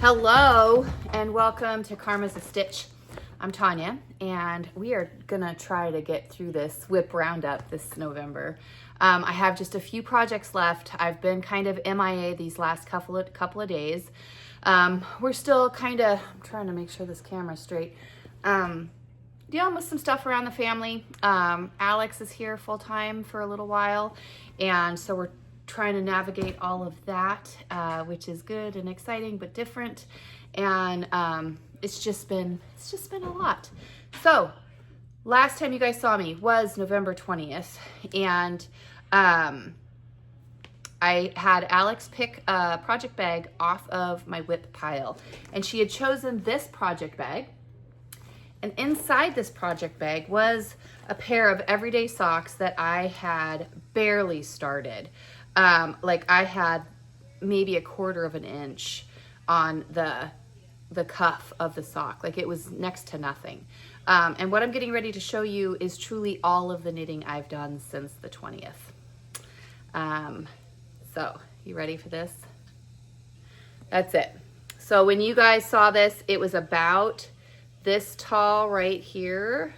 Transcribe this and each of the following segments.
Hello and welcome to Karma's a Stitch. I'm Tonya and we are gonna try to get through this WIP Roundup this November. I have just a few projects left. I've been kind of MIA these last couple of days. We're still kind of, I'm trying to make sure this camera's straight, dealing with some stuff around the family. Alex is here full time for a little while, and so we're trying to navigate all of that, which is good and exciting but different, and it's just been a lot. So last time you guys saw me was November 20th, and I had Alex pick a project bag off of my WIP pile, and she had chosen this project bag, and inside this project bag was a pair of everyday socks that I had barely started. Like I had maybe 1/4 of an inch on the cuff of the sock. Like it was next to nothing. And what I'm getting ready to show you is truly all of the knitting I've done since the 20th. So you ready for this? That's it. So when you guys saw this, it was about this tall right here.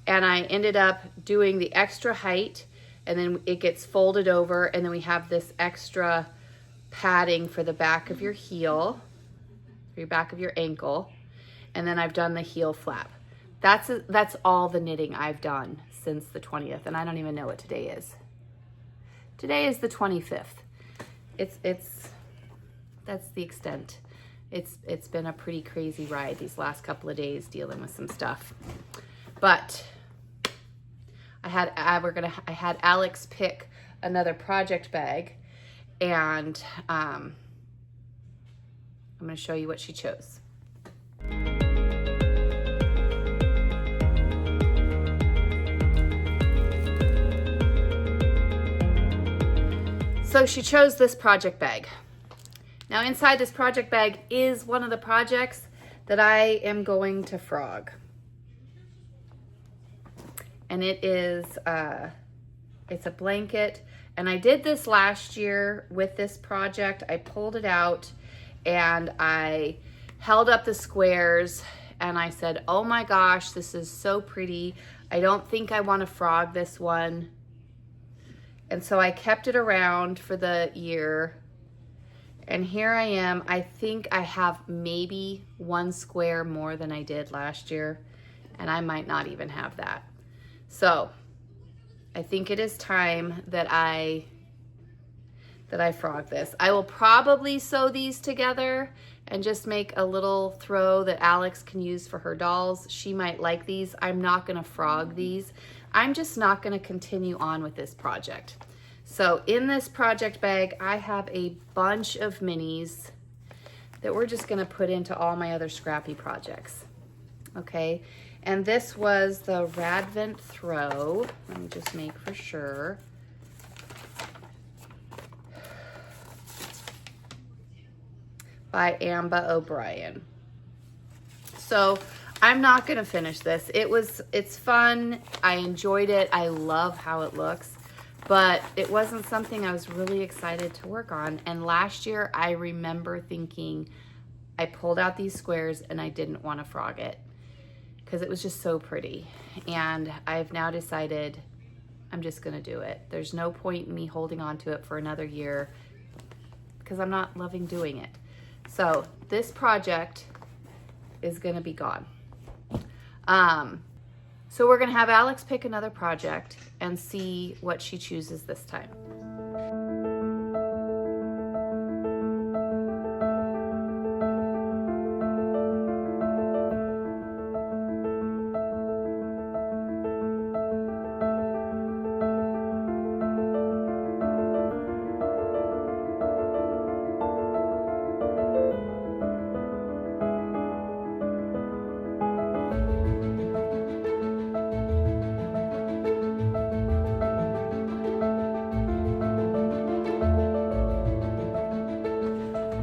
And I ended up doing the extra height, and then it gets folded over, and then we have this extra padding for the back of your heel, for your back of your ankle, and then I've done the heel flap. That's all the knitting I've done since the 20th, and I don't even know what today is. Today is the 25th. That's the extent. It's been a pretty crazy ride these last couple of days dealing with some stuff, but I had Alex pick another project bag, and I'm going to show you what she chose. So she chose this project bag. Now inside this project bag is one of the projects that I am going to frog. And it is, it's a blanket. And I did this last year with this project. I pulled it out and I held up the squares and I said, oh my gosh, this is so pretty. I don't think I want to frog this one. And so I kept it around for the year. And here I am. I think I have maybe 1 square more than I did last year. And I might not even have that. So I think it is time that I frog this. I will probably sew these together and just make a little throw that Alex can use for her dolls. She might like these. I'm not gonna frog these. I'm just not gonna continue on with this project. So in this project bag, I have a bunch of minis that we're just gonna put into all my other scrappy projects, okay? And this was the Ravelry throw. Let me just make for sure. By Amba O'Brien. So I'm not gonna finish this. It's fun, I enjoyed it, I love how it looks, but it wasn't something I was really excited to work on. And last year I remember thinking, I pulled out these squares and I didn't wanna frog it, because it was just so pretty. And I've now decided I'm just gonna do it. There's no point in me holding on to it for another year because I'm not loving doing it. So this project is gonna be gone. So we're gonna have Alex pick another project and see what she chooses this time.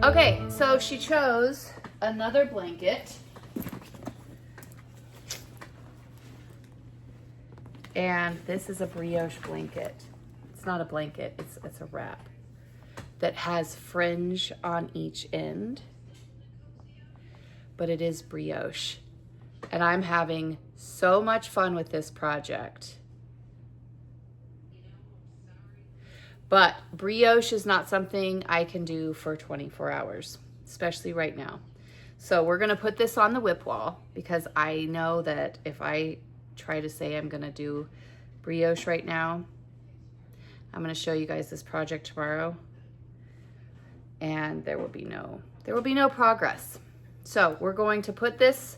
Okay, so she chose another blanket. And this is a brioche blanket. It's not a blanket, it's a wrap that has fringe on each end. but it is brioche. And I'm having so much fun with this project. But brioche is not something I can do for 24 hours, especially right now. So we're gonna put this on the WIP wall because I know that if I try to say I'm gonna do brioche right now, I'm gonna show you guys this project tomorrow and there will be no progress. So we're going to put this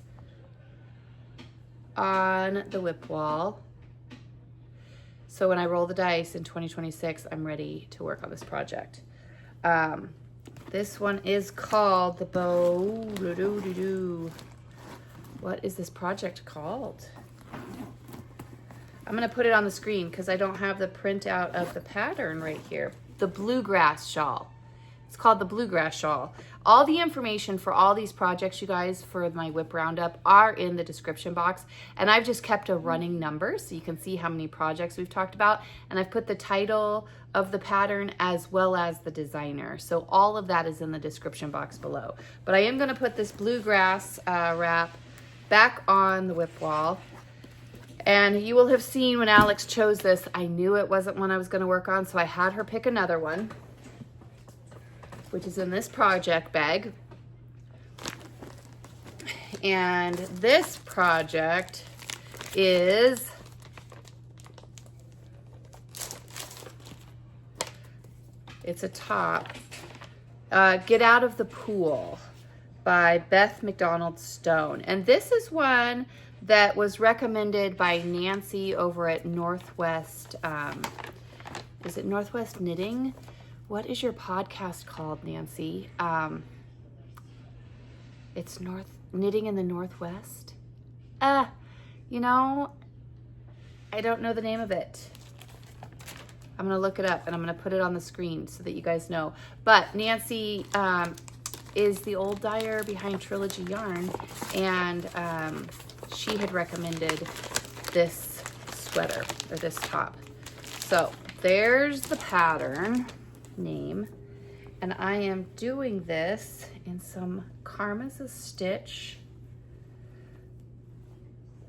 on the WIP wall. So when I roll the dice in 2026, I'm ready to work on this project. This one is called the bow. What is this project called? I'm gonna put it on the screen because I don't have the printout of the pattern right here. The bluegrass shawl. It's called the bluegrass shawl. All the information for all these projects, you guys, for my WIP Roundup are in the description box. And I've just kept a running number so you can see how many projects we've talked about. And I've put the title of the pattern as well as the designer. So all of that is in the description box below. But I am gonna put this bluegrass wrap back on the WIP wall. And you will have seen when Alex chose this, I knew it wasn't one I was gonna work on, so I had her pick another one, which is in this project bag. And this project is it's a top. Get Out of the Pool by Beth McDonald Stone. And this is one that was recommended by Nancy over at Northwest, is it Northwest Knitting? What is your podcast called, Nancy? It's Knitting in the Northwest. You know, I don't know the name of it. I'm gonna look it up and I'm gonna put it on the screen so that you guys know. But Nancy is the old dyer behind Trilogy Yarn, and she had recommended this sweater or this top. So there's the pattern name, and I am doing this in some Karma's a Stitch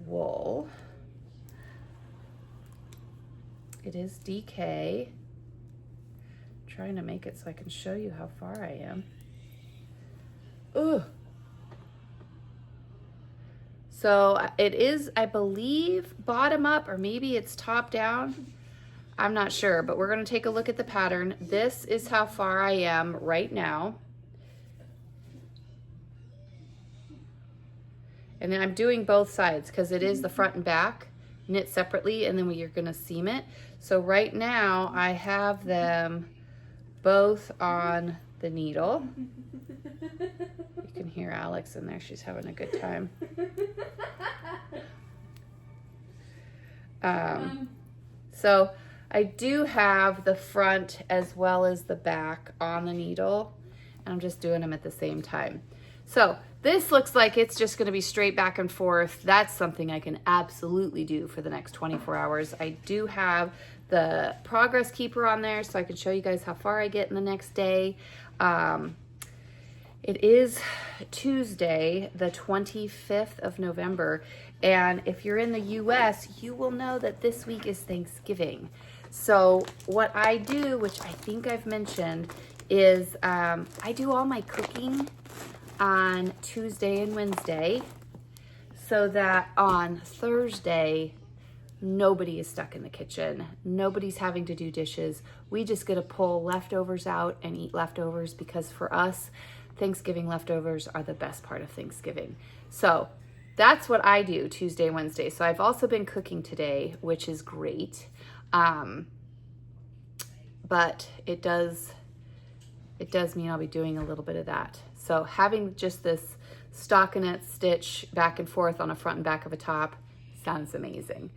wool. It is DK. I'm trying to make it so I can show you how far I am. Ooh. So it is, I believe, bottom up, or maybe it's top down. I'm not sure, but we're gonna take a look at the pattern. This is how far I am right now. And then I'm doing both sides because it is the front and back, knit separately, and then you're gonna seam it. So right now I have them both on the needle. You can hear Alex in there, she's having a good time. So I do have the front as well as the back on the needle, and I'm just doing them at the same time. So this looks like it's just gonna be straight back and forth. That's something I can absolutely do for the next 24 hours. I do have the progress keeper on there so I can show you guys how far I get in the next day. It is Tuesday, the 25th of November, and if you're in the US, you will know that this week is Thanksgiving. So what I do, which I think I've mentioned, is I do all my cooking on Tuesday and Wednesday so that on Thursday, nobody is stuck in the kitchen. Nobody's having to do dishes. We just get to pull leftovers out and eat leftovers because for us, Thanksgiving leftovers are the best part of Thanksgiving. So that's what I do Tuesday and Wednesday. So I've also been cooking today, which is great. But it does mean I'll be doing a little bit of that. So having just this stockinette stitch back and forth on a front and back of a top sounds amazing.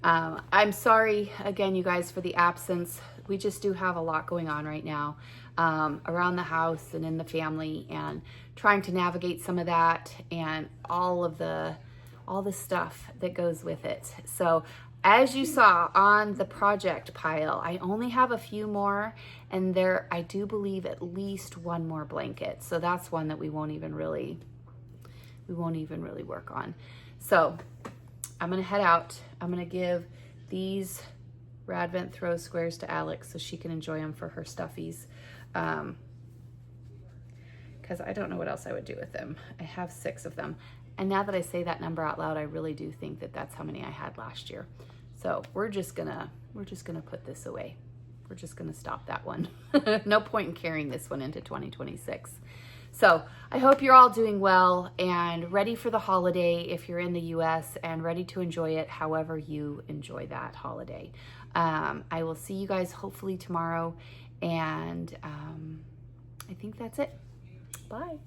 I'm sorry again, you guys, for the absence. We just do have a lot going on right now around the house and in the family, and trying to navigate some of that and all the stuff that goes with it. So as you saw on the project pile, I only have a few more, and I do believe at least one more blanket. So that's one that we won't even really we won't even really work on. So I'm gonna head out. I'm gonna give these Radvent throw squares to Alex so she can enjoy them for her stuffies. Because I don't know what else I would do with them. I have 6 of them. And now that I say that number out loud, I really do think that that's how many I had last year. So we're just gonna put this away. We're just gonna stop that one. No point in carrying this one into 2026. So I hope you're all doing well and ready for the holiday if you're in the US, and ready to enjoy it however you enjoy that holiday. I will see you guys hopefully tomorrow, and I think that's it. Bye.